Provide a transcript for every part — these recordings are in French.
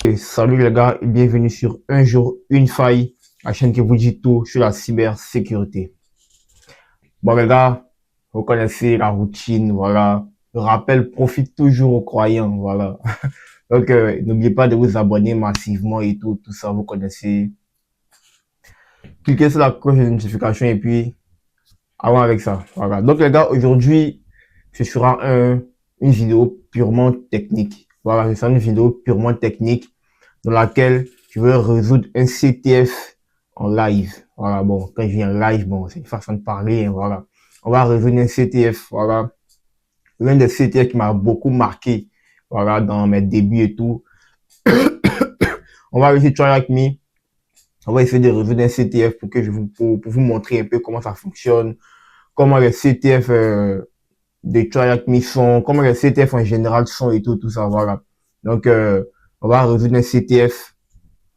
Et salut les gars et bienvenue sur Un jour, une faille, la chaîne qui vous dit tout sur la cybersécurité. Bon les gars, vous connaissez la routine, voilà. Le rappel profite toujours aux croyants, voilà. Donc n'oubliez pas de vous abonner massivement et tout ça, vous connaissez. Cliquez sur la cloche de notification et puis allons avec ça, voilà. Donc les gars, aujourd'hui, ce sera une vidéo purement technique. Voilà, ce sera une vidéo purement technique dans laquelle je vais résoudre un CTF en live. Voilà, bon, quand je viens en live, bon, c'est une façon de parler, hein, voilà. On va résoudre un CTF, voilà. L'un des CTF qui m'a beaucoup marqué, voilà, dans mes débuts et tout. On va essayer de try avec me. On va essayer de résoudre un CTF pour que pour vous montrer un peu comment ça fonctionne, comment les CTF de try avec me sont, comment les CTF en général sont et tout ça, voilà. Donc, on va résoudre un CTF.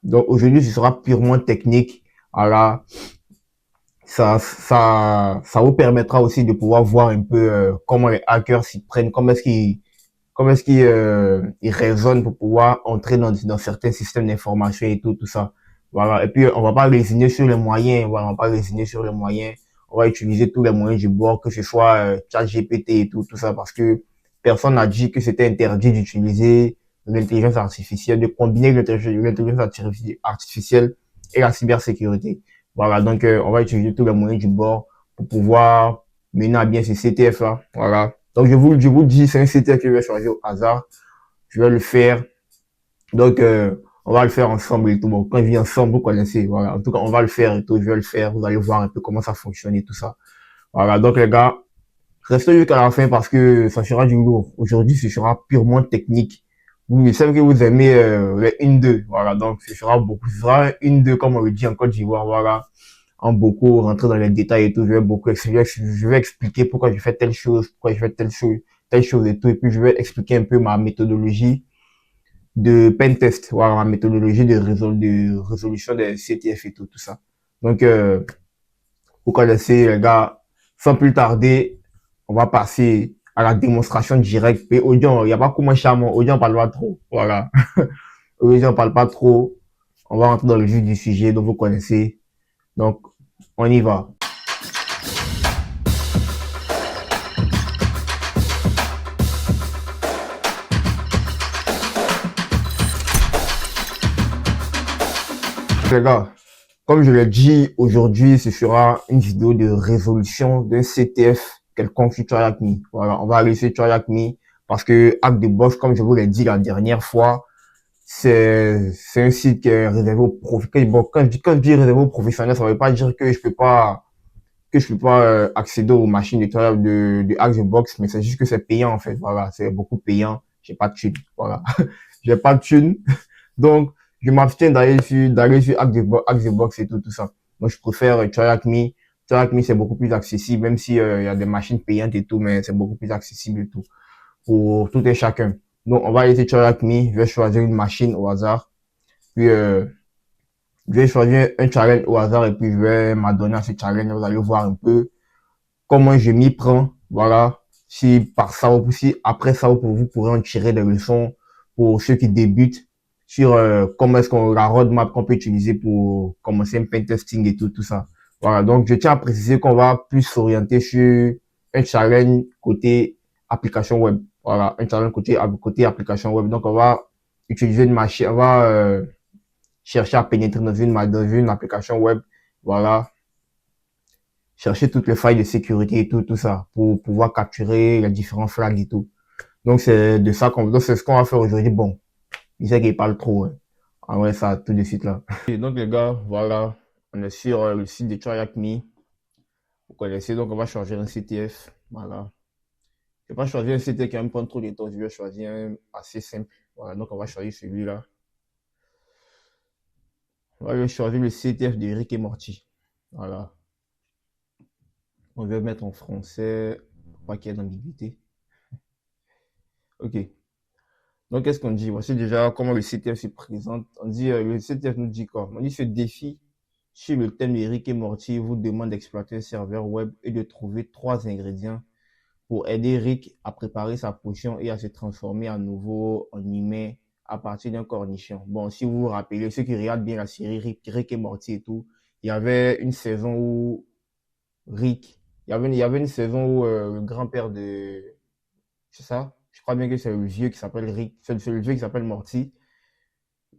Donc aujourd'hui, ce sera purement technique. Voilà, ça vous permettra aussi de pouvoir voir un peu comment les hackers s'y prennent, comment est-ce qu'ils ils raisonnent pour pouvoir entrer dans certains systèmes d'information et tout ça. Voilà. Et puis on va pas résigner sur les moyens. Voilà, on va pas résigner sur les moyens. On va utiliser tous les moyens du bord, que ce soit ChatGPT et tout ça, parce que personne n'a dit que c'était interdit d'utiliser l'intelligence artificielle, de combiner l'intelligence artificielle et la cybersécurité. Voilà, donc on va utiliser tous les moyens du bord pour pouvoir mener à bien ces CTF là. Voilà. Donc je vous dis, c'est un CTF que je vais choisir au hasard. Je vais le faire. Donc on va le faire ensemble et tout. Bon, quand je dis ensemble, vous connaissez. Voilà. En tout cas, on va le faire et tout. Je vais le faire. Vous allez voir un peu comment ça fonctionne et tout ça. Voilà. Donc les gars, restez jusqu'à la fin parce que ça sera du lourd. Aujourd'hui, ce sera purement technique. Vous savez que vous aimez les 1-2. Voilà. Donc ce sera beaucoup. Ce sera un 1-2 comme on le dit en Côte d'Ivoire. Voilà, en beaucoup rentrer dans les détails et tout. Je vais beaucoup expliquer, je vais expliquer pourquoi je fais telle chose, pourquoi je fais telle chose et tout. Et puis je vais expliquer un peu ma méthodologie de pentest, voilà, ma méthodologie de résolution des CTF et tout ça. Donc, vous connaissez les gars, sans plus tarder, on va passer à la démonstration directe. Et audio, il n'y a pas comment charmant, audio, on parle pas trop. Voilà. Audio, on parle pas trop. On va rentrer dans le vif du sujet, donc vous connaissez. Donc, on y va. Les gars, comme je l'ai dit, aujourd'hui, ce sera une vidéo de résolution d'un CTF quelconque sur TryHackMe. Voilà, on va aller sur TryHackMe parce que Hack the Box, comme je vous l'ai dit la dernière fois, c'est un site qui est réservé aux professionnels. Bon, quand je dis réservé aux professionnels, ça veut pas dire que je peux pas accéder aux machines de Hack the Box, mais c'est juste que c'est payant en fait. Voilà, c'est beaucoup payant. J'ai pas de thune. Voilà, j'ai pas de thune. Donc, je m'abstiens d'aller sur Hack the Box et tout ça. Moi, je préfère TryHackMe. TryHackMe, c'est beaucoup plus accessible, même si il y a des machines payantes et tout, mais c'est beaucoup plus accessible et tout, pour tout et chacun. Donc, on va aller sur TryHackMe. Je vais choisir une machine au hasard. Puis, je vais choisir un challenge au hasard et puis je vais m'adonner à ce challenge. Vous allez voir un peu comment je m'y prends. Voilà. Si par ça ou si après ça, vous pourrez en tirer des leçons pour ceux qui débutent sur comment est-ce qu'on la roadmap qu'on peut utiliser pour commencer un pentesting et tout ça. Voilà. Donc, je tiens à préciser qu'on va plus s'orienter sur un challenge côté application web. Voilà. Un challenge côté application web. Donc, on va utiliser une machine, on va chercher à pénétrer dans une application web. Voilà, chercher toutes les failles de sécurité et tout ça pour pouvoir capturer les différents flags et tout. Donc c'est de ça donc c'est ce qu'on va faire aujourd'hui. Bon, il sait qu'il parle trop. Hein. Ah ouais, ça tout de suite là. Et donc les gars, voilà, on est sur le site de TryHackMe. Vous connaissez, donc on va choisir un CTF. Voilà. Je vais pas choisir un CTF qui va me prendre trop de temps. Je vais choisir un assez simple. Voilà, donc on va choisir celui-là. On va choisir le CTF de Rick et Morty. Voilà. On va mettre en français pour pas qu'il y ait d'ambiguïté. Ok. Donc, qu'est-ce qu'on dit? Voici déjà comment le CTF se présente. On dit, le CTF nous dit quoi? On dit ce défi sur le thème de Rick et Morty vous demande d'exploiter un serveur web et de trouver 3 ingrédients pour aider Rick à préparer sa potion et à se transformer à nouveau en humain à partir d'un cornichon. Bon, si vous vous rappelez, ceux qui regardent bien la série Rick et Morty et tout, il y avait une saison où Rick, il y avait une saison où le grand-père de, c'est ça? Je crois bien que c'est le vieux qui s'appelle Rick, c'est le vieux qui s'appelle Morty.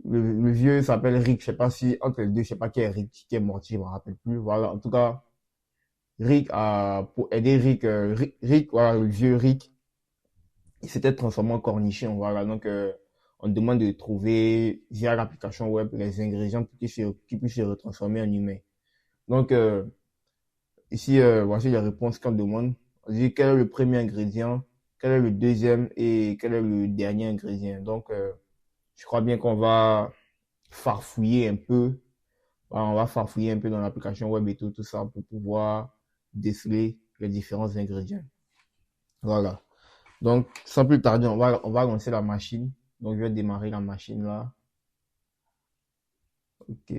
Le vieux s'appelle Rick, je sais pas si, entre les deux, je sais pas qui est Rick, qui est Morty, je me rappelle plus. Voilà, en tout cas, Rick pour aider Rick, voilà, le vieux Rick, il s'était transformé en cornichon, voilà. Donc, on demande de trouver, via l'application web, les ingrédients qui puissent se retransformer en humain. Donc, ici, voici les réponses qu'on demande. On dit quel est le premier ingrédient, quel est le deuxième et quel est le dernier ingrédient. Donc, je crois bien qu'on va farfouiller un peu. Voilà, on va farfouiller un peu dans l'application web et tout ça pour pouvoir déceler les différents ingrédients. Voilà. Donc, sans plus tarder, on va lancer la machine. Donc, je vais démarrer la machine là. Ok.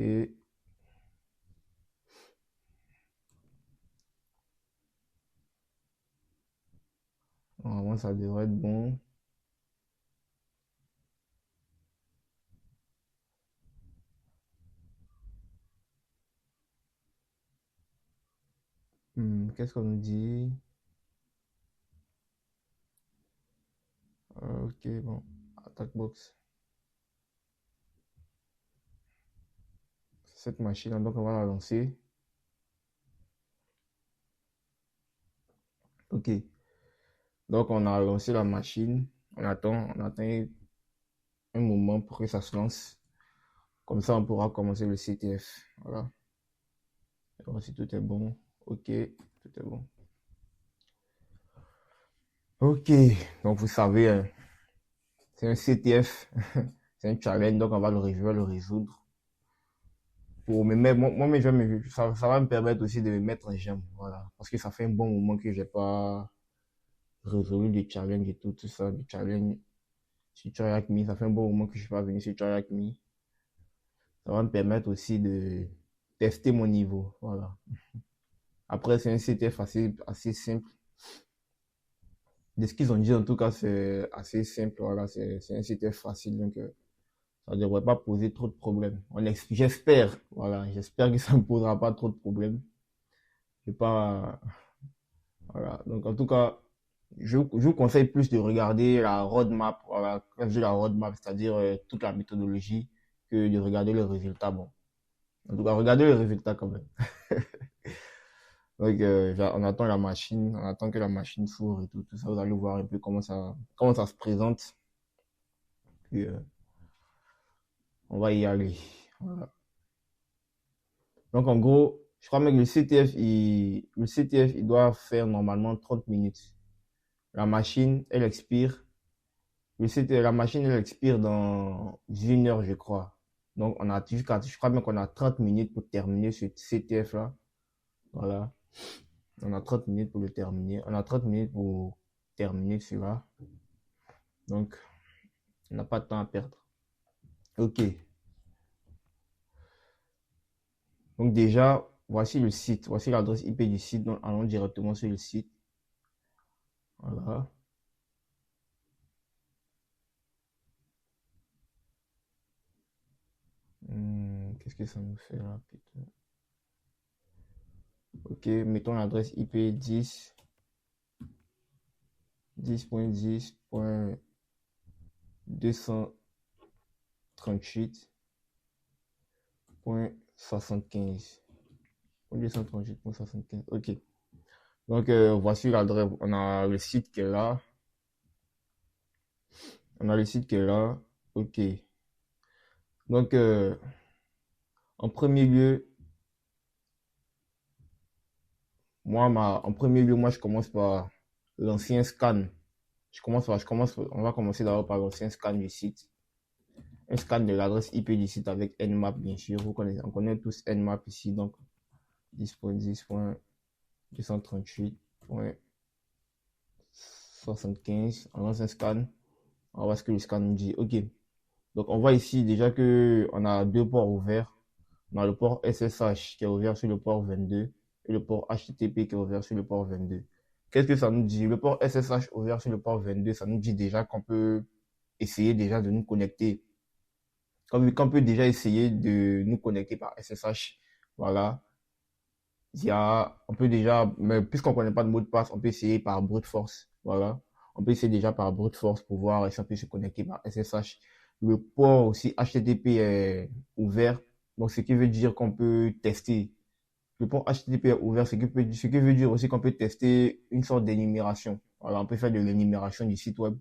Normalement, ça devrait être bon. Qu'est-ce qu'on nous dit? Ok, bon. Attack box. Cette machine, donc on va la lancer. Ok. Donc, on a lancé la machine. On attend un moment pour que ça se lance. Comme ça, on pourra commencer le CTF. Voilà. Alors, si tout est bon. Ok, tout est bon. Ok, donc vous savez, c'est un CTF, c'est un challenge, donc je vais le résoudre. Moi, ça va me permettre aussi de me mettre en jambe, voilà. Parce que ça fait un bon moment que j'ai pas résolu des challenges et tout ça, des challenges sur Track Me. Ça fait un bon moment que je suis pas venu sur Track Me. Ça va me permettre aussi de tester mon niveau, voilà. Après, c'est un CTF assez simple. De ce qu'ils ont dit, en tout cas, c'est assez simple, voilà. C'est un CTF facile, donc ça ne devrait pas poser trop de problèmes. J'espère, voilà, j'espère que ça ne posera pas trop de problèmes. Je pas, voilà. Donc, en tout cas, je vous conseille plus de regarder la roadmap, voilà, quand je dis la roadmap, c'est-à-dire toute la méthodologie, que de regarder le résultat. Bon, en tout cas, regardez le résultat quand même. Donc, on attend la machine, on attend que la machine s'ouvre et tout ça. Vous allez voir un peu comment ça se présente. Puis, on va y aller. Voilà. Donc, en gros, je crois même que le CTF, il doit faire normalement 30 minutes. La machine, elle expire. La machine, elle expire dans 1 heure, je crois. Donc, je crois même qu'on a 30 minutes pour terminer ce CTF là. Voilà. On a 30 minutes pour le terminer. On a 30 minutes pour terminer celui-là. Donc, on n'a pas de temps à perdre. Ok. Donc, déjà, voici le site. Voici l'adresse IP du site. Donc, allons directement sur le site. Voilà. Qu'est-ce que ça nous fait là, putain? Ok, mettons l'adresse IP 10, 10.10.238.75. 238.75. Ok. Donc, voici l'adresse. On a le site qui est là. On a le site qui est là. Ok. Donc, en premier lieu, moi, je commence par l'ancien scan. On va commencer d'abord par l'ancien scan du site. Un scan de l'adresse IP du site avec Nmap, bien sûr. On connaît tous Nmap ici, donc 10.10.238.75. On lance un scan. On va voir ce que le scan nous dit. Ok. Donc, on voit ici déjà que on a deux ports ouverts. On a le port SSH qui est ouvert sur le port 22 et le port HTTP qui est ouvert sur le port 22. Qu'est-ce que ça nous dit? Le port SSH ouvert sur le port 22, ça nous dit déjà qu'on peut essayer déjà de nous connecter. Qu'on peut déjà essayer de nous connecter par SSH. Voilà. On peut déjà, mais puisqu'on connaît pas de mot de passe, on peut essayer par brute force. Voilà. On peut essayer déjà par brute force pour voir si on peut se connecter par SSH. Le port aussi HTTP est ouvert. Donc, ce qui veut dire qu'on peut tester. Le port HTTP est ouvert, ce qui veut dire aussi qu'on peut tester une sorte d'énumération. Voilà, on peut faire de l'énumération du site web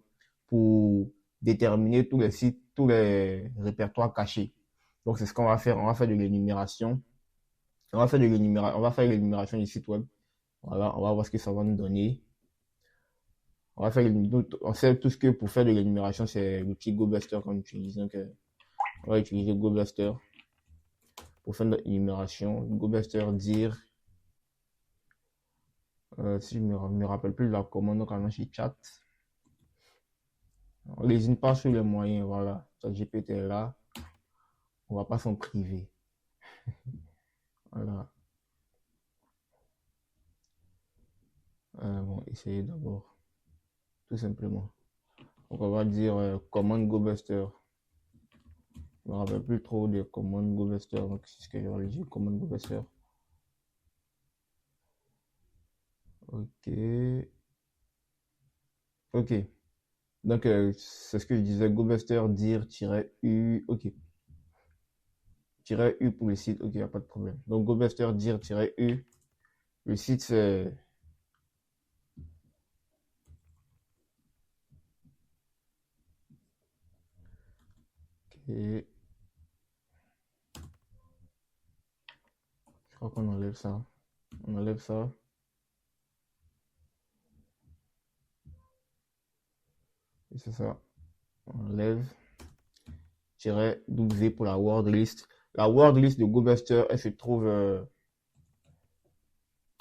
pour déterminer tous les sites, tous les répertoires cachés. Donc, c'est ce qu'on va faire. On va faire de l'énumération. On va faire l'énumération du site web. Voilà, on va voir ce que ça va nous donner. On sait tous que pour faire de l'énumération, c'est l'outil GoBuster qu'on utilise. Donc, on va utiliser GoBuster pour faire de l'énumération. GoBuster dire, si je me rappelle plus de la commande, donc on a chez chat. On lésine pas sur les moyens, voilà. ChatGPT est là. On va pas s'en priver. Voilà. Bon, essayez d'abord. Tout simplement. Donc, on va dire commande GoBuster. Je me rappelle plus trop des commandes GoBuster, donc c'est ce que je vais dire, commande GoBuster. Ok. Ok. Donc, c'est ce que je disais, GoBuster dir-u. Ok. -u pour le site. Ok, y a pas de problème. Donc, GoBuster dir-u. Le site, c'est... Ok. Je crois qu'on enlève ça. On enlève ça. Et c'est ça. On enlève. -w pour la word list. La word list de GoBuster, elle se trouve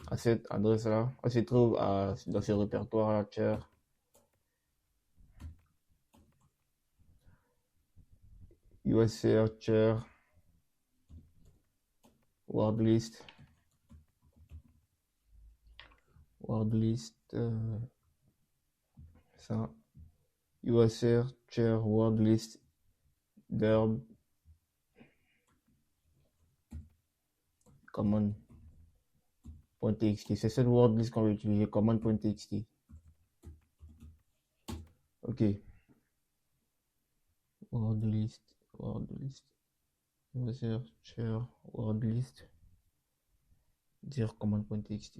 à cette adresse-là. Elle se trouve dans ce répertoire-là, char. USR, char. Word list. Word list. Ça. USR, char, word list. Derb. Command.txt. C'est cette word list qu'on va utiliser. Command.txt. Ok. Word list. Word list. USR, char, word list. Dire command.txt.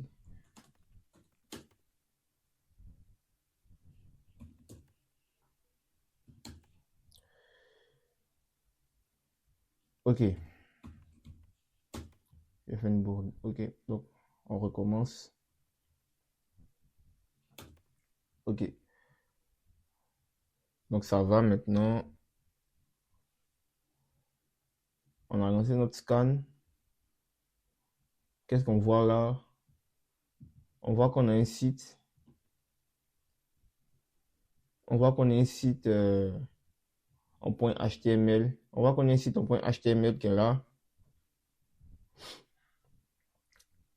Ok. J'ai fait une bourde. Ok. Donc, on recommence. Ok. Donc, ça va maintenant. On a lancé notre scan. Qu'est-ce qu'on voit là? On voit qu'on a un site. On voit qu'on a un site en .html. On voit qu'on a un site en .html qui est là.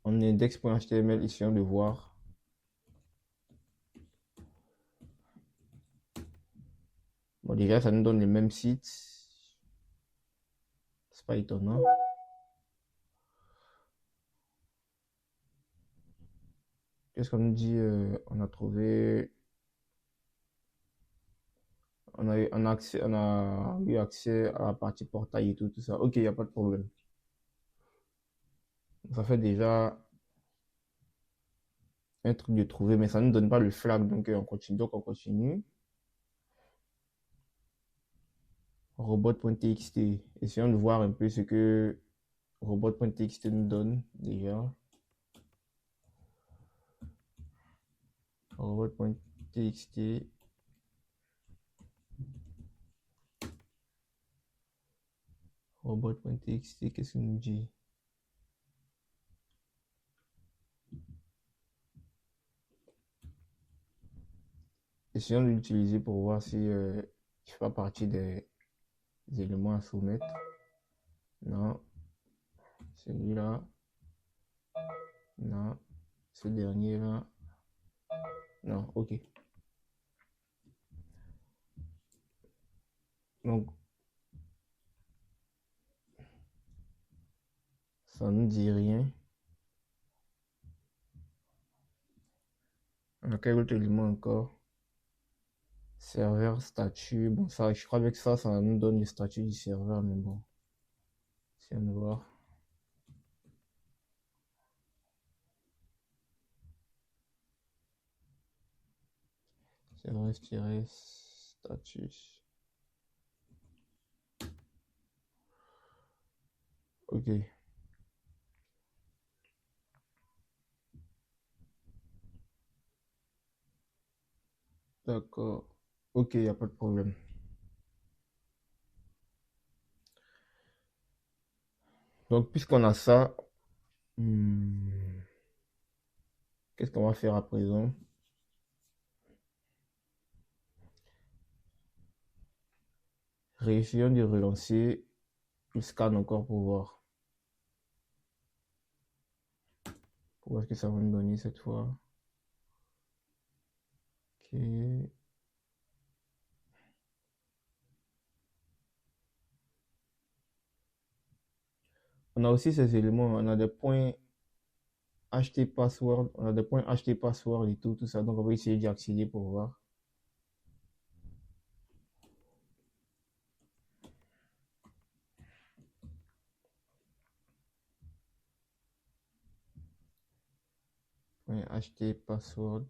En index.html, essayons de voir. Bon, déjà, ça nous donne le même site. C'est pas étonnant. Qu'est-ce qu'on nous dit? On a trouvé. On a eu accès à la partie portail et tout ça. Ok, il n'y a pas de problème. Ça fait déjà un truc de trouver, mais ça ne nous donne pas le flag, donc on continue. Donc on continue. Robot.txt. Essayons de voir un peu ce que robot.txt nous donne déjà. Robot.txt. Robot.txt, qu'est-ce qu'il nous dit? Essayons de l'utiliser pour voir si il fait pas partie des éléments à soumettre. Non. Celui-là. Non. Ce dernier-là. Non, ok. Donc, ça ne dit rien. On a quel autre élément encore? Serveur, statut. Bon, ça, je crois que ça nous donne le statut du serveur, mais bon. Si on veut voir. Serveur-statut. Ok. D'accord. Ok, il n'y a pas de problème. Donc, puisqu'on a ça, qu'est-ce qu'on va faire à présent? Réessayons de relancer. Il scanne encore pour voir. Pour voir ce que ça va me donner cette fois. Ok. On a aussi ces éléments. On a des points HT password. On a des points HT password et tout ça. Donc, on va essayer d'y accéder pour voir. Point HT password.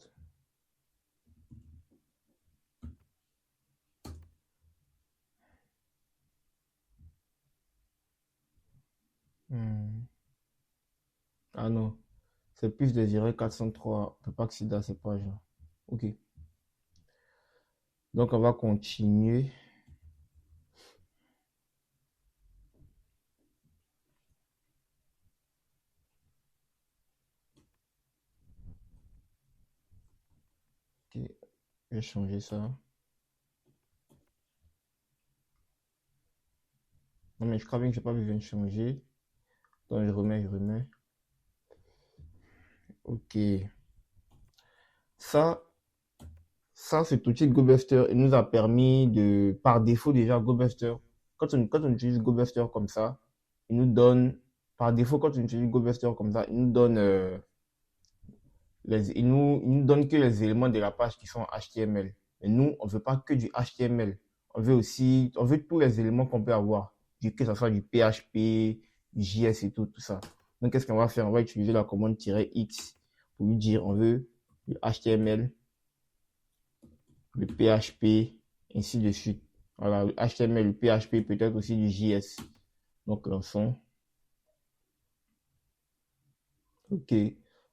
Ah non. C'est plus désiré 403. On peut pas accéder à ces pages-là. Ok. Donc, on va continuer. Ok. Je vais changer ça. Non, mais je crois bien que j'ai pas besoin de changer. Donc, je remets. Ok. Ça, ça, cet outil de GoBuster, il nous a permis de, par défaut déjà, GoBuster, quand on utilise GoBuster comme ça, il nous donne, par défaut, quand on utilise GoBuster comme ça, il nous donne, il nous donne que les éléments de la page qui sont HTML. Mais nous, on veut pas que du HTML. On veut tous les éléments qu'on peut avoir, que ce soit du PHP, du JS et tout ça. Donc, qu'est-ce qu'on va faire? On va utiliser la commande "-x" pour lui dire, on veut du HTML, le PHP, ainsi de suite. Voilà, le HTML, le PHP, peut-être aussi du JS. Donc, lançons. OK.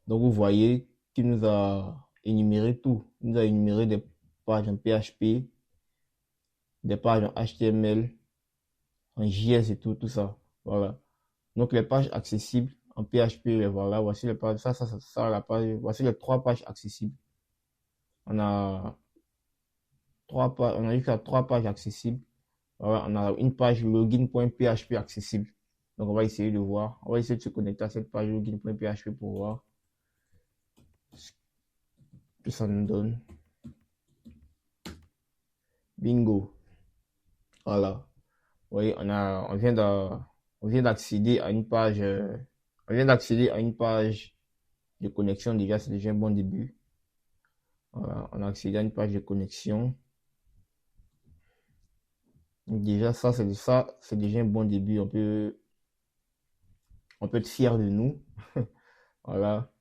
Donc, vous voyez qu'il nous a énuméré tout. Il nous a énuméré des pages en PHP, des pages en HTML, en JS et tout ça. Voilà. Donc, les pages accessibles en PHP, voilà, voici les pages, la page, voici les 3 pages accessibles. On a on a jusqu'à 3 pages accessibles. Voilà, on a une page login.php accessible. Donc, on va essayer de voir. On va essayer de se connecter à cette page login.php pour voir ce que ça nous donne. Bingo. Voilà. Vous voyez, on vient d'accéder à une page, de connexion. Déjà, c'est déjà un bon début. Voilà, on a accédé à une page de connexion. Donc déjà, c'est déjà un bon début. On peut être fier de nous. Voilà.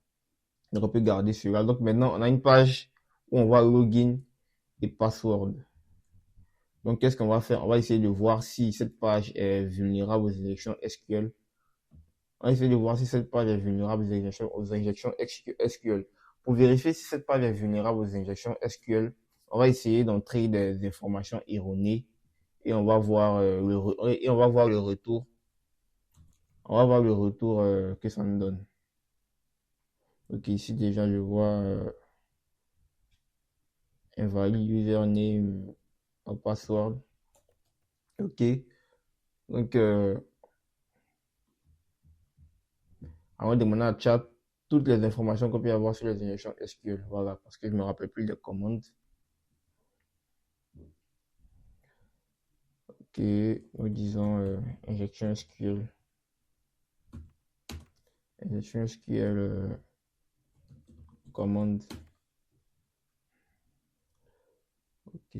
Donc, on peut garder cela. Donc, maintenant, on a une page où on voit login et password. Donc, qu'est-ce qu'on va faire? On va essayer de voir si cette page est vulnérable aux injections SQL. On va essayer de voir si cette page est vulnérable aux injections SQL. Pour vérifier si cette page est vulnérable aux injections SQL, on va essayer d'entrer des informations erronées et on va voir le retour. On va voir le retour que ça nous donne. Ok, ici déjà je vois invalide username ou password. Ok, donc on va demander à chat toutes les informations qu'on peut avoir sur les injections SQL. Voilà, parce que je me rappelle plus des commandes. nous disons injection SQL. Injection SQL commande. Ok.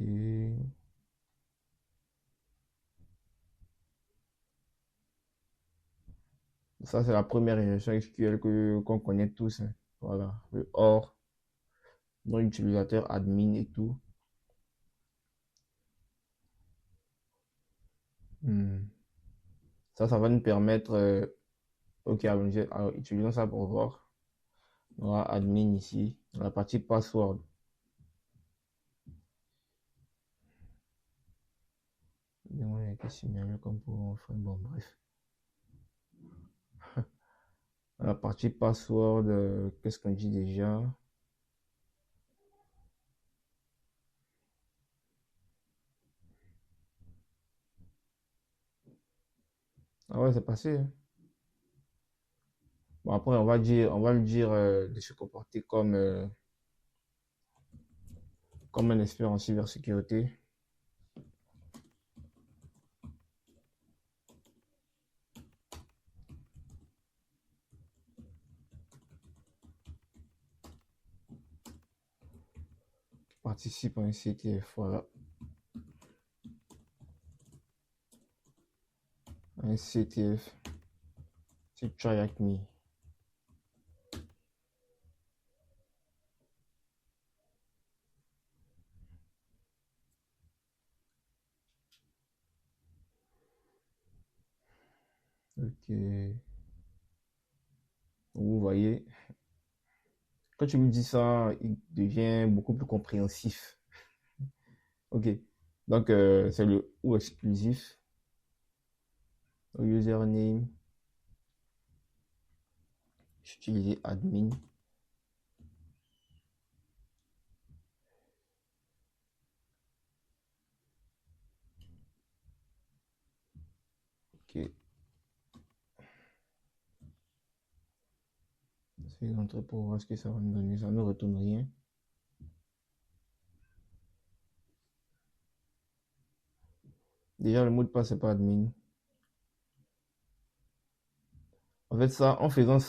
Ça, c'est la première injection SQL qu'on connaît tous, hein. Voilà, le OR, nom utilisateur, admin et tout. Ça va nous permettre, ok, alors, utilisons ça pour voir. On aura admin ici, dans la partie password. Il a été signalé comme pour enfin, bon, bref. Dans la partie password, qu'est-ce qu'on dit déjà? Ah ouais, c'est passé, hein. Bon, après, on va le dire de se comporter comme un expert en cybersécurité. Participe à un CTF, voilà. Un CTF, c'est Try Hack Me. Ok. Vous voyez, quand tu lui dis ça, il devient beaucoup plus compréhensif. Ok. Donc, c'est le ou exclusif. Au username, j'utilisais admin. Ok. Je vais rentrer pour voir ce que ça va me donner. Ça ne retourne rien. Déjà, le mot de passe, c'est pas admin. En fait, ça, en faisant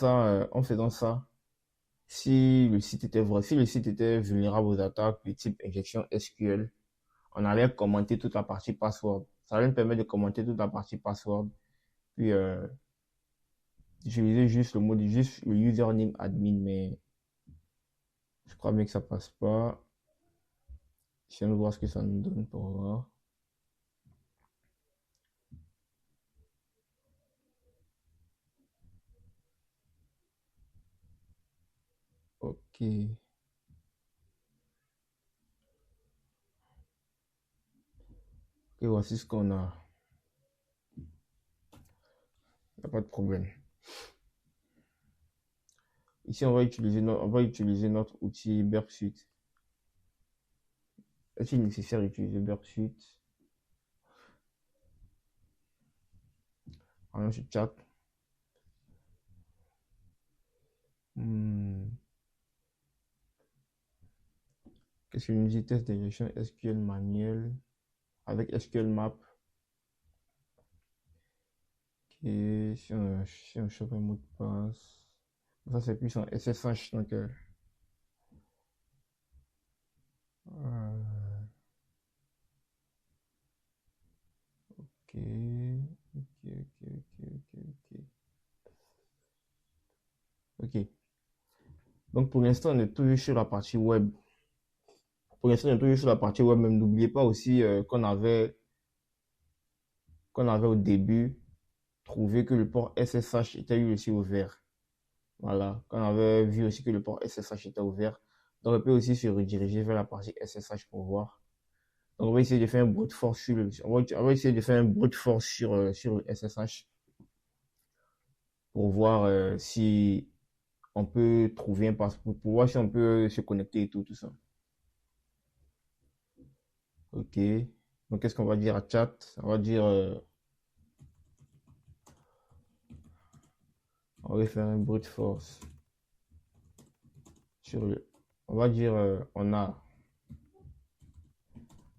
ça, si le site était vrai, si le site était vulnérable aux attaques du type injection SQL, on allait commenter toute la partie password. Ça allait me permettre de commenter toute la partie password. Puis, utiliser juste le username admin, mais je crois bien que ça passe pas. Je viens de voir ce que ça nous donne pour voir. Ok. Ok, voici ce qu'on a. Il n'y a pas de problème. Ici, on va utiliser notre outil Burp Suite. Est-il nécessaire d'utiliser Burp Suite? Alors, je chat. Qu'est-ce qu'il nous dit? Test d'injection SQL manuel avec SQL Map. Ok, si on chope un mot de passe. Ça, c'est plus en SSH. Donc, ok, ok. Ok. Donc, pour l'instant, on est toujours sur la partie web. Pour l'instant, on est toujours sur la partie web. Même n'oubliez pas aussi qu'on avait au début trouvé que le port SSH était lui aussi ouvert. Voilà. Qu'on avait vu aussi que le port SSH était ouvert. Donc, on peut aussi se rediriger vers la partie SSH pour voir. Donc, on va essayer de faire un brute force on va essayer de faire un brute force sur le SSH pour voir si on peut trouver un passeport, pour voir si on peut se connecter et tout ça. Ok. Donc, qu'est-ce qu'on va dire à chat? On va dire, on va faire un brute force sur le, on va dire, on a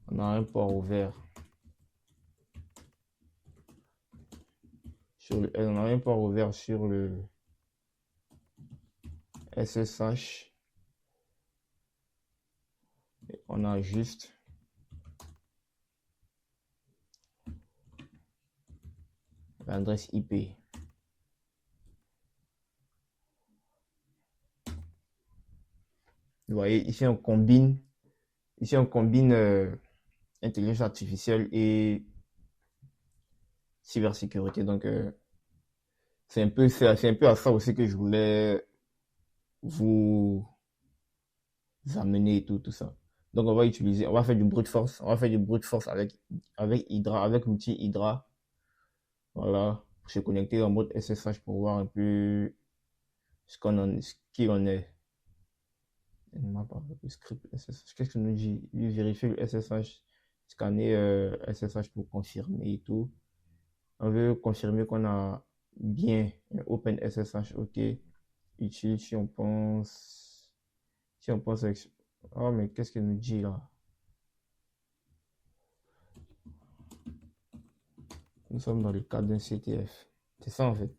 un port ouvert on a un port ouvert sur le SSH. On a juste l'adresse IP. Vous voyez, ici on combine intelligence artificielle et cybersécurité. Donc c'est un peu à ça aussi que je voulais vous amener et tout ça. Donc on va faire du brute force, avec Hydra, avec l'outil Hydra. Voilà, pour se connecter en mode SSH pour voir un peu ce qu'il en est. Le script SSH, qu'est-ce que nous dit? Il vérifie le SSH, scanner SSH pour confirmer et tout. On veut confirmer qu'on a bien un Open SSH, ok. Utile si on pense avec... Oh, mais qu'est-ce qu'il nous dit là? Nous sommes dans le cadre d'un CTF. C'est ça en fait.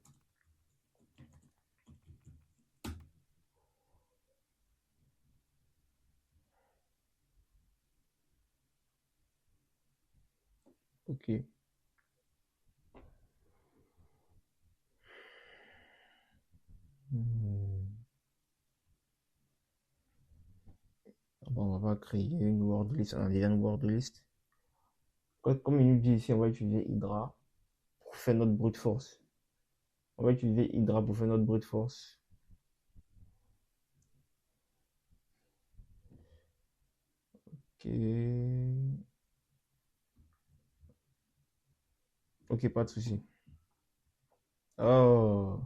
Ok. Bon, on va créer une word list. On a déjà une word list. Comme il nous dit ici, on va utiliser Hydra pour faire notre brute force. On va utiliser Hydra pour faire notre brute force. Ok. Ok, pas de souci. Oh.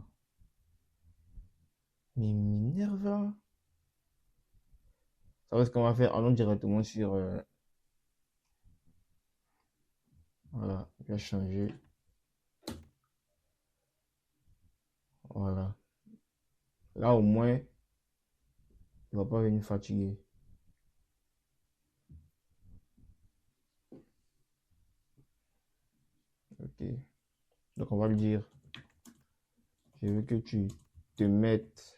Mais m'énerve là. Ça va ce qu'on va faire. Allons directement sur... voilà, je vais changer. Voilà. Là au moins, il va pas venir fatiguer. Ok. Donc on va lui dire, je veux que tu te mettes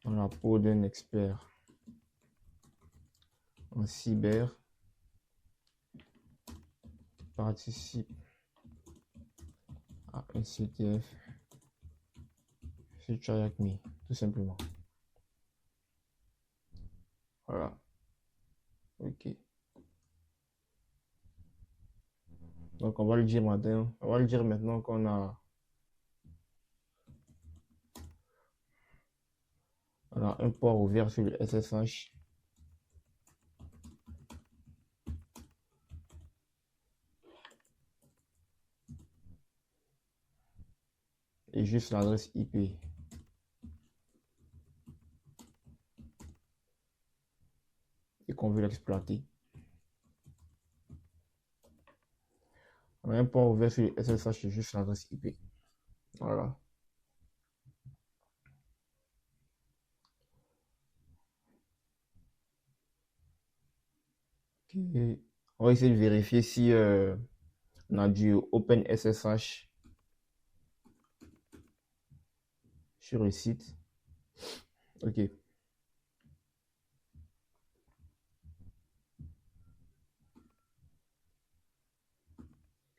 dans la peau d'un expert en cyber, participe à un CTF sur TryHackMe, tout simplement. Voilà. Ok. Donc on va lui dire maintenant qu'on a un port ouvert sur le SSH. Et juste l'adresse IP. Et qu'on veut l'exploiter. On a un port ouvert sur le SSH et juste l'adresse IP. Voilà. Okay. On va essayer de vérifier si on a du OpenSSH sur le site. Ok.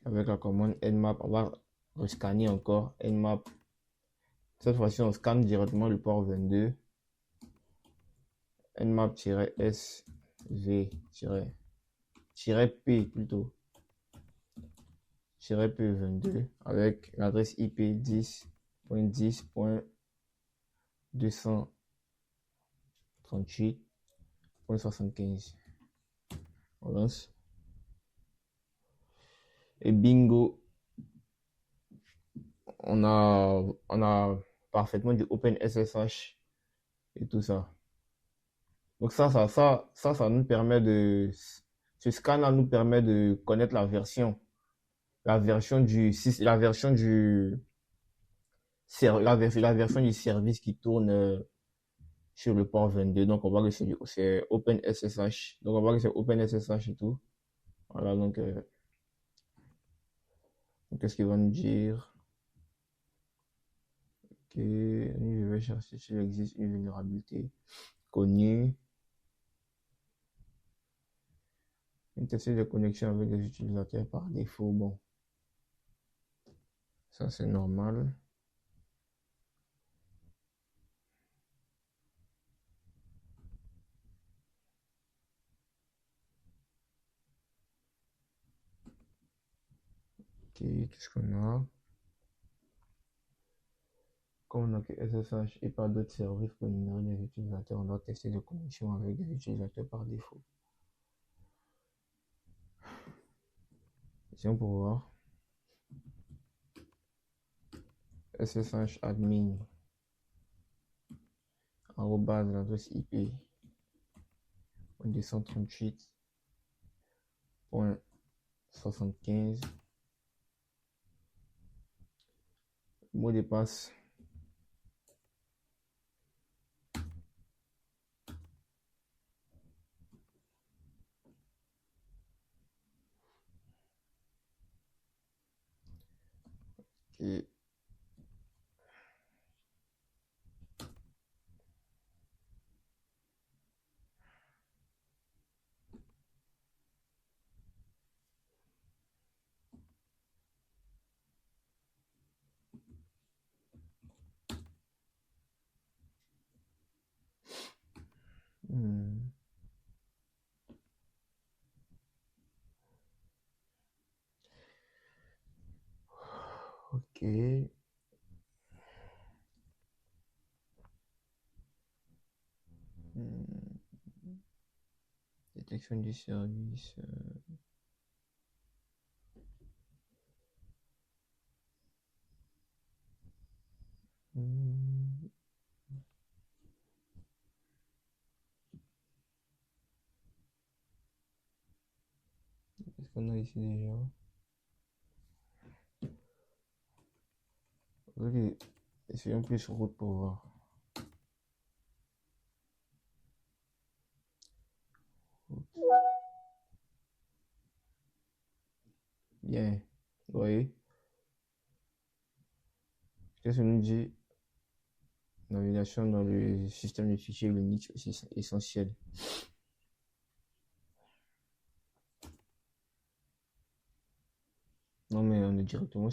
Avec la commande nmap, on va rescanner encore nmap. Cette fois-ci, on scanne directement le port 22. nmap-sv-p plutôt. -p22 avec l'adresse IP 10.10.238.75. On lance. Et bingo, on a parfaitement du OpenSSH et tout ça. Donc ça nous permet de... Ce scan-là nous permet de connaître la version du service qui tourne sur le port 22. Donc on voit que c'est OpenSSH. Donc on voit que c'est OpenSSH et tout. Voilà, donc Qu'est-ce qu'il va nous dire? Ok, je vais chercher s'il existe une vulnérabilité connue. Une test de connexion avec les utilisateurs par défaut. Bon, ça c'est normal. Ok, qu'est-ce qu'on a? Comme on n'a que SSH et pas d'autres services pour énumérer les utilisateurs, on doit tester de connexion avec des utilisateurs par défaut. Si on peut voir, SSH admin, arrobase l'adresse IP, 238.75, mot de passe. Ok. Hmm. Ok. Hmm. Détection du service. Hmm. Qu'est-ce qu'on a ici déjà? Ok. Essayons plus route pour voir. Bien. Oui. Qu'est-ce que nous dit? Navigation dans le système de fichiers Linux, c'est essentiel. Non, mais on est directement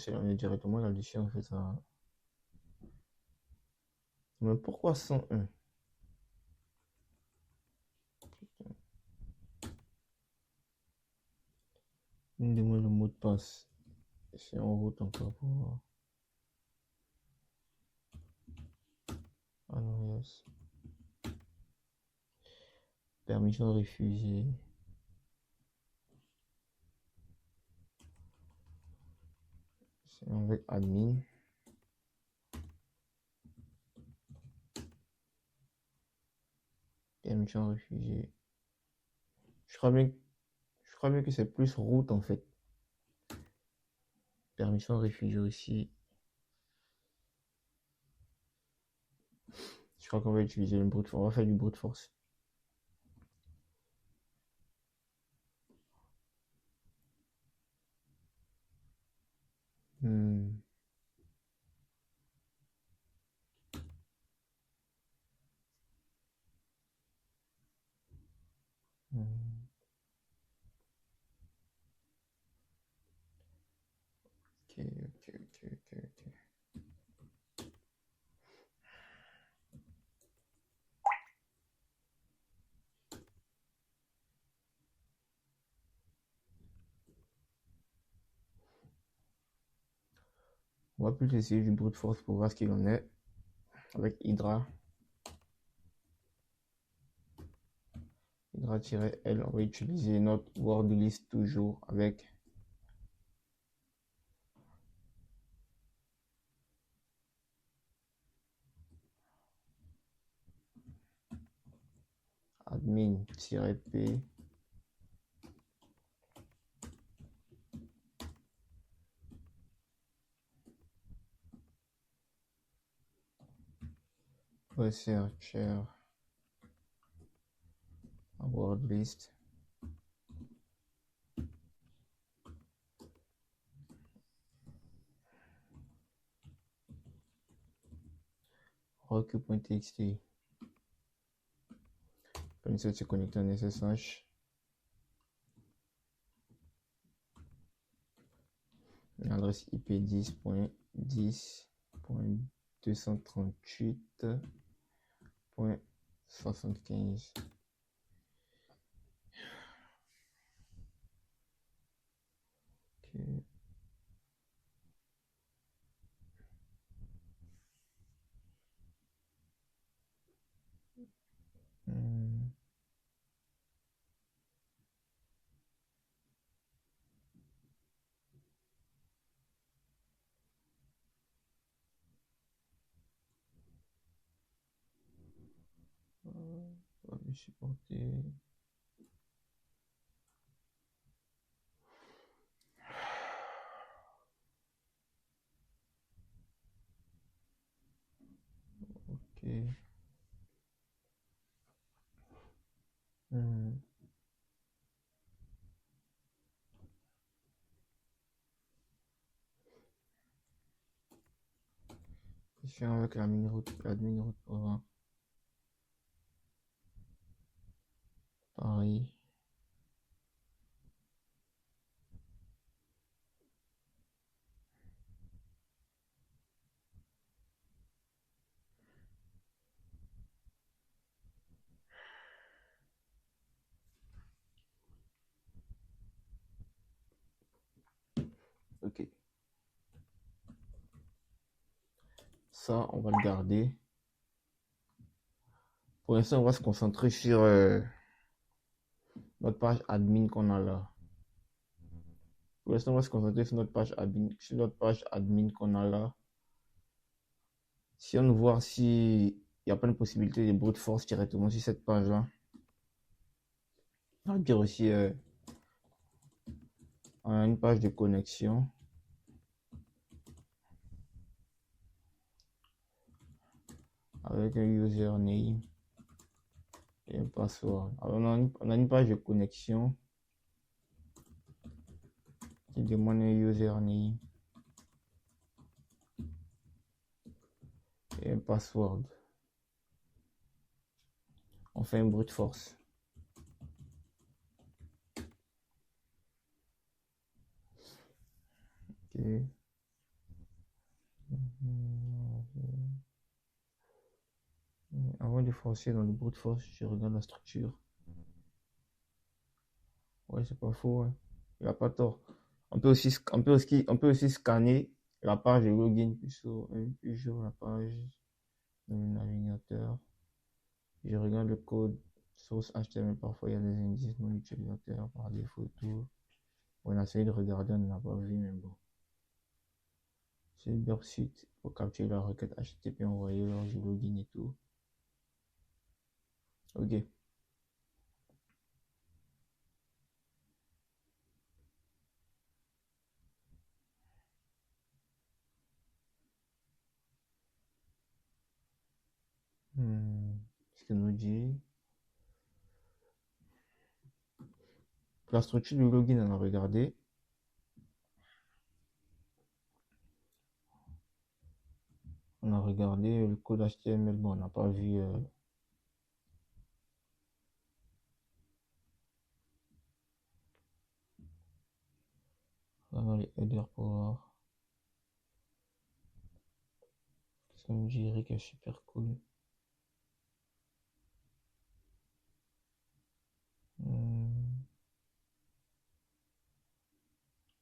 là-dessus, en fait. Ça. Mais pourquoi 101? Une demande le mot de passe. C'est en route encore pour voir. Ah non, yes. Permission refusée. C'est avec admin. Permission refusée. Je crois bien que c'est plus route en fait. Permission refusée aussi. Je crois qu'on va utiliser le brute force. On va faire du brute force. Hmm. Hmm. Ok. On va plus essayer du brute force pour voir ce qu'il en est. Avec Hydra. Hydra-L, on va utiliser notre word list toujours avec admin-p researcher word list rock.txt. On essaie de se connecter en SSH. L'adresse IP 10.10.238.75. Ok. Va me supporter. Ok. Je suis avec l'admin route pour voir. Pareil. Ok. Ça, on va le garder. Pour l'instant, on va se concentrer sur notre page admin qu'on a là. Pour l'instant, on va se concentrer sur notre page admin qu'on a là. Si on veut voir s'il n'y a pas une possibilité de brute force directement sur cette page-là. On va dire aussi, on a une page de connexion. Avec un username et un password. Alors, on a une page de connexion qui demande un username et un password. On fait un brute force. Ok. Avant de forcer dans le brute force, je regarde la structure. Ouais, c'est pas faux. Ouais. Il a pas tort. On peut aussi scanner la page de login puis sur la page de navigateur. Je regarde le code source HTML. Parfois, il y a des indices non utilisateurs par défaut et tout. On a essayé de regarder, on n'a pas vu, mais bon. C'est leur site pour capturer la requête HTTP envoyée lors du login et tout. Ok. Ce que nous dit. La structure du login, on a regardé. On a regardé le code HTML, bon, on n'a pas vu. Vraiment les headers pour voir. Ça me dirait que c'est super cool.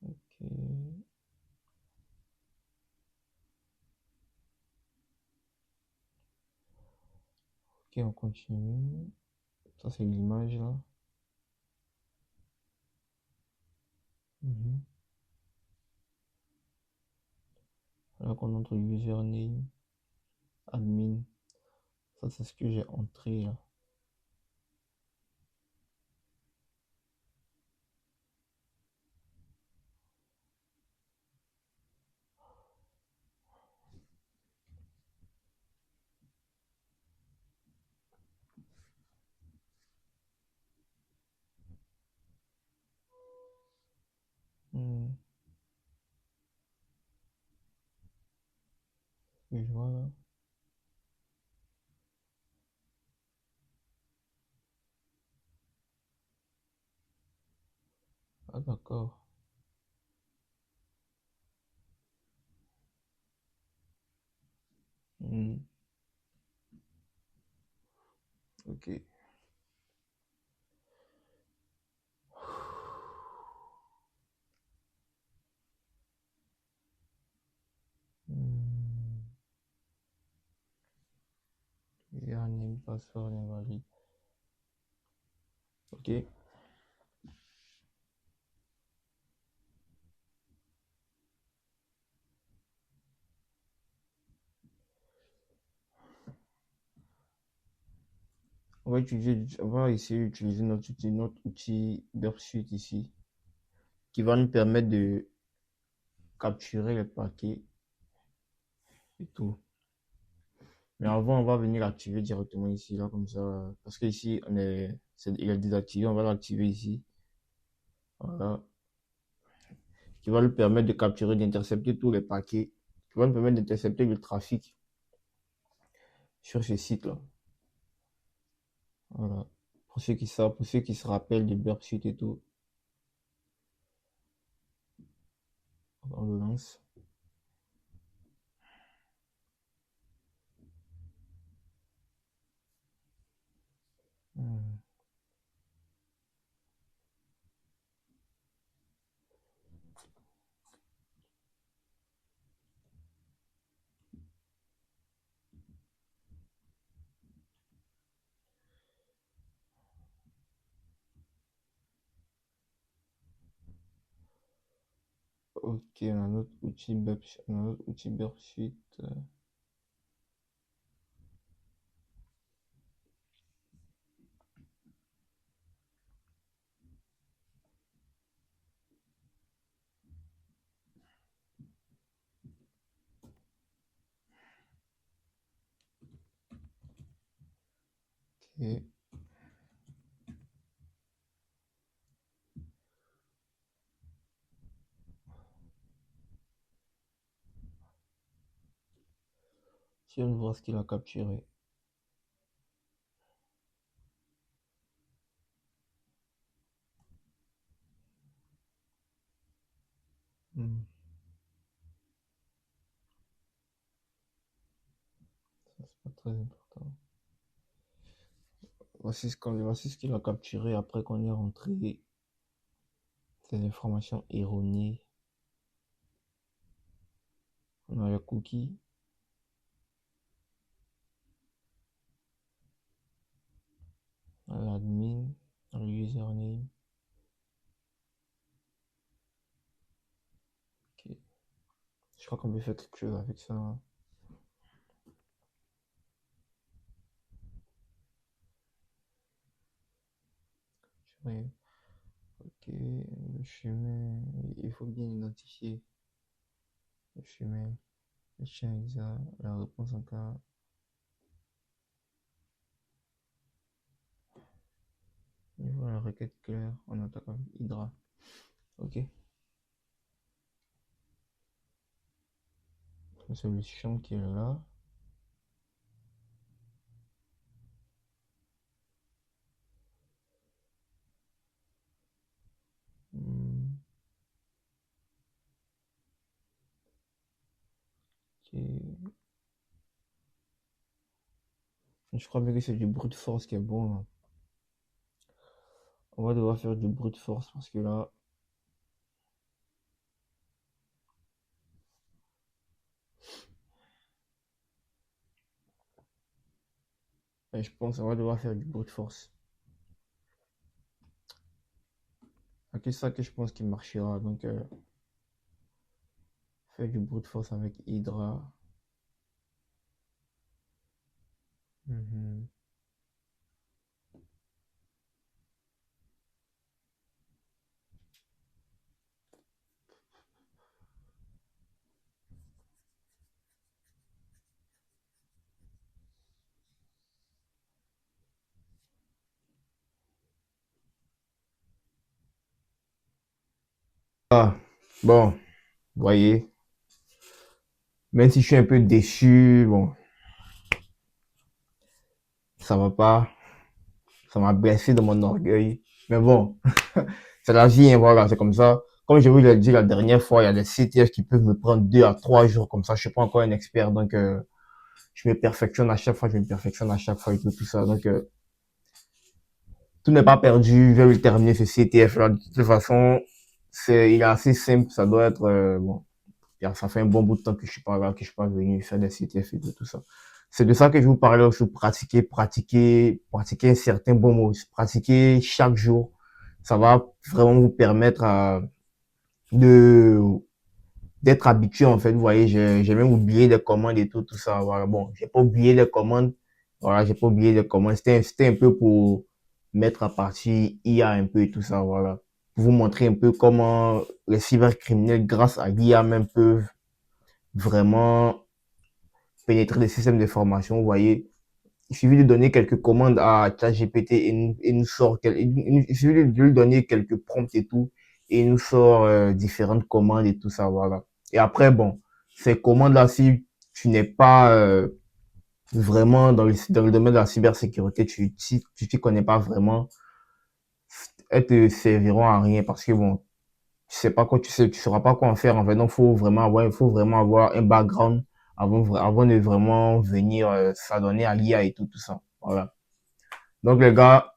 Ok. Ok, on continue. Ça, c'est l'image là. Là qu'on entre username, admin. Ça, c'est ce que j'ai entré là. Je vois là. Ah, d'accord. Hmm, ok. Hmm, username, password invalide. Ok. On va essayer d'utiliser notre outil Burpsuite ici, qui va nous permettre de capturer les paquets et tout. Mais avant, on va venir l'activer directement ici, là, comme ça. Parce que ici, il est désactivé. On va l'activer ici. Voilà. Qui va lui permettre de capturer, d'intercepter tous les paquets. Qui va nous permettre d'intercepter le trafic sur ce site-là. Voilà. Pour ceux qui savent, pour ceux qui se rappellent du Burpsuite et tout. On le lance. Hmm. Ok, on a notre outil Burpsuite. Ok. Si on voit ce qu'il a capturé. Hmm. Ça, c'est pas très important. Voici ce qu'il a capturé après qu'on ait rentré ces informations erronées. On a le cookie, on a l'admin, le username. Ok. Je crois qu'on peut faire quelque chose avec ça, hein. Ouais. Ok, le chemin, il faut bien identifier le chemin, le champ exact, la réponse en cas. Niveau la requête claire, on attaque avec Hydra. Ok, c'est le champ qui est là. Hmm, ok. Je crois bien que c'est du brute force qui est bon, là. On va devoir faire du brute force parce que là, je pense qu'on va devoir faire du brute force. C'est ça que je pense qui marchera. Donc, faire du brute force avec Hydra. Mhm. Ah, bon, vous voyez, même si je suis un peu déçu, bon, ça va pas, ça m'a blessé dans mon orgueil. Mais bon, C'est la vie, hein, voilà, c'est comme ça. Comme je vous l'ai dit la dernière fois, il y a des CTF qui peuvent me prendre 2 à 3 jours comme ça. Je suis pas encore un expert, donc je me perfectionne à chaque fois, je me perfectionne à chaque fois et tout ça. Donc tout n'est pas perdu. Je vais le terminer ce CTF là. De toute façon, il est assez simple. Ça doit être bon. Ça fait un bon bout de temps que je suis pas là, que je suis pas venu faire des CTF et tout ça. C'est de ça que je vous parlais aussi. Pratiquer un certain bon mot. Pratiquer chaque jour. Ça va vraiment vous permettre de d'être habitué en fait. Vous voyez, j'ai même oublié les commandes et tout ça. Voilà. Bon, j'ai pas oublié les commandes. Voilà, j'ai pas oublié les commandes. C'était un peu pour mettre à partie IA un peu et tout ça. Voilà, pour vous montrer un peu comment les cybercriminels, grâce à l'IA même, peuvent vraiment pénétrer les systèmes d'information. Vous voyez, il suffit de donner quelques commandes à ChatGPT et nous sort, il suffit de lui donner quelques prompts et tout, et il nous sort différentes commandes et tout ça, voilà. Et après, bon, ces commandes-là, si tu n'es pas vraiment dans le domaine de la cybersécurité, tu t'y connais pas vraiment, elles te serviront à rien parce que bon, tu sais pas quoi, tu sauras pas quoi en faire. En fait, donc il faut vraiment avoir un background avant de vraiment venir s'adonner à l'IA et tout ça. Voilà. Donc les gars,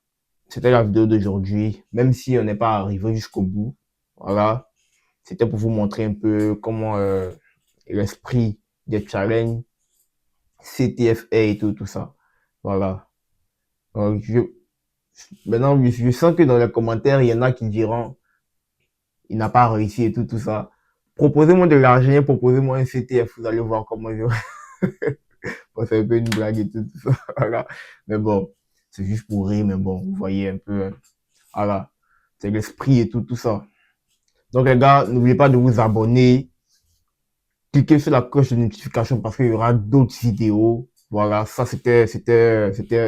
c'était la vidéo d'aujourd'hui. Même si on n'est pas arrivé jusqu'au bout, voilà, c'était pour vous montrer un peu comment l'esprit des challenges CTFA et tout ça. Voilà. Donc, maintenant, je sens que dans les commentaires, il y en a qui diront il n'a pas réussi et tout ça. Proposez-moi de l'argent, proposez-moi un CTF, vous allez voir comment je... Bon, c'est un peu une blague et tout ça. Voilà. Mais bon, c'est juste pour rire, mais bon, vous voyez un peu, voilà. C'est l'esprit et tout ça. Donc les gars, n'oubliez pas de vous abonner. Cliquez sur la cloche de notification parce qu'il y aura d'autres vidéos. Voilà, ça c'était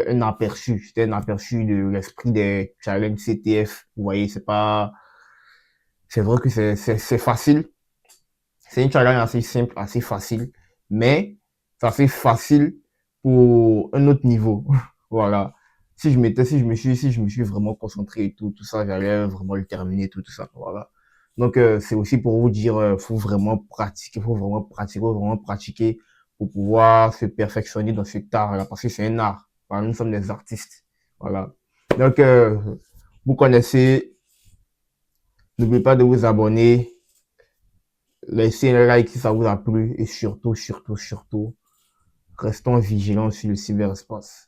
un aperçu. C'était un aperçu de l'esprit des challenges CTF. Vous voyez, c'est vrai que c'est facile. C'est une challenge assez simple, assez facile, mais c'est assez facile pour un autre niveau. Voilà. Si je me suis vraiment concentré et tout ça, j'allais vraiment le terminer, tout ça. Voilà. Donc, c'est aussi pour vous dire, faut vraiment pratiquer pour pouvoir se perfectionner dans cet art-là, parce que c'est un art. Voilà, nous sommes des artistes. Voilà. Donc, vous connaissez, n'oubliez pas de vous abonner, laissez un like si ça vous a plu et surtout, restons vigilants sur le cyberespace.